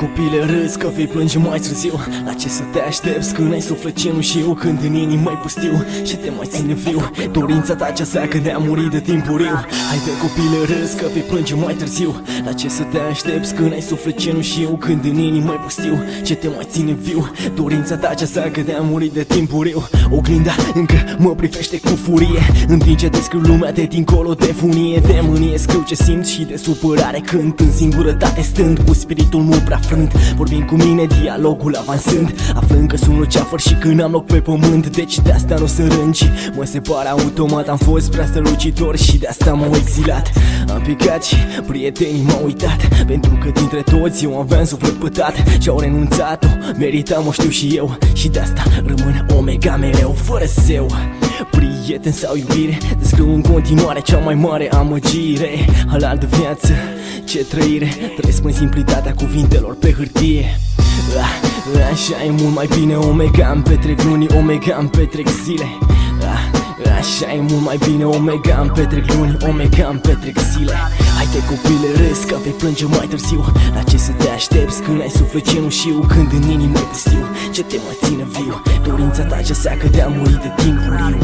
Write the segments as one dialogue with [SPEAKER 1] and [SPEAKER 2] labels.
[SPEAKER 1] copile râzi că vei plânge mai târziu. La ce să te aștepți când ai suflet cenușiu, când în inimă mai pustiu și te mai ține viu dorința ta cea seacă de a muri de timpuriu. Haide copile râzi că vei plânge mai târziu. La ce să te aștepți când ai suflet cenușiu, când în inimă mai pustiu și te mai ține viu dorința ta cea seacă de a muri de timpuriu. Oglinda încă mă privește cu furie, în timp ce descriu lumea de dincolo de funie. De mânie scriu ce simt și de supărare cânt, în singurătate stând cu spiritul mult prea frânt. Vorbind cu mine, dialogul avansând, aflând că sunt luceafăr și când am loc pe pământ. Deci de asta nu o să rânci, mă separ automat. Am fost prea strălucitor și de asta m-au exilat. Am picat și prietenii m-au uitat, pentru că dintre toți eu aveam suflet pătat și au renunțat-o, meritam, o știu și eu. Și de asta rămân omega mereu, fără zeu. Prieten sau iubire, descriu în continuare cea mai mare amăgire. Halal de viață, ce trăire, trăiesc în simplitatea cuvintelor pe hârtie. Așa e mult mai bine, omega îmi petrec luni, omega îmi petrec zile. Așa e mult mai bine, omega îmi petrec luni, omega îmi petrec zile. Haide copile râzi că vei plânge mai târziu. La ce să te aștepți când ai suflet cenușiu, când în inimă mai pustiu ce te mai ține viu dorința ta cea seacă de a muri de timpuriu.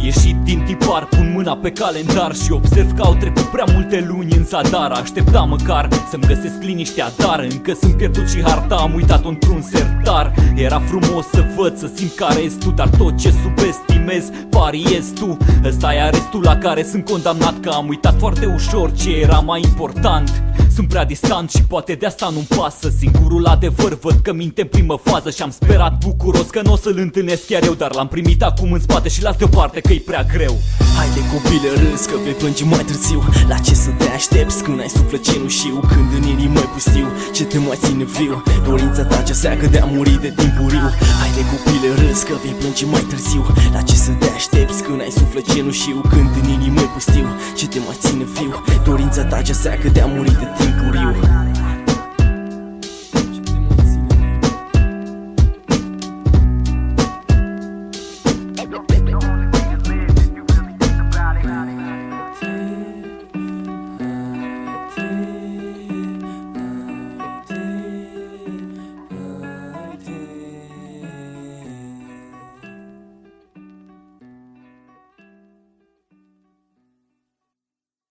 [SPEAKER 2] Ieșit din tipar, pun mâna pe calendar și observ că au trecut prea multe luni în zadar. Aștepta măcar să-mi găsesc liniștea, dar încă sunt pierdut și harta am uitat-o într-un sertar. Era frumos să văd, să simt care ești tu, dar tot ce subestimez, pariezi tu. Ăsta e arestul la care sunt condamnat, că am uitat foarte ușor ce era mai important. Sunt prea distant și poate de asta nu-mi pasă. Singurul adevăr văd că minte în primă fază și am sperat bucuros că n-o să-l întâlnesc chiar eu, dar l-am primit acum în spate și las deoparte că-i prea greu.
[SPEAKER 1] Haide copile râzi că vei plânge mai târziu. La ce să te aștepți când ai suflet cenușiu, când în inimă mai pustiu ce te mai ține viu dorința ta cea seacă de a muri de timpuriu. Haide copile râzi că vei plânge mai târziu. La ce să te aștepți când ai suflet cenușiu, când în inimă mai pustiu ce te mai ține viu dorința ta cea seacă de a muri de timpuriu.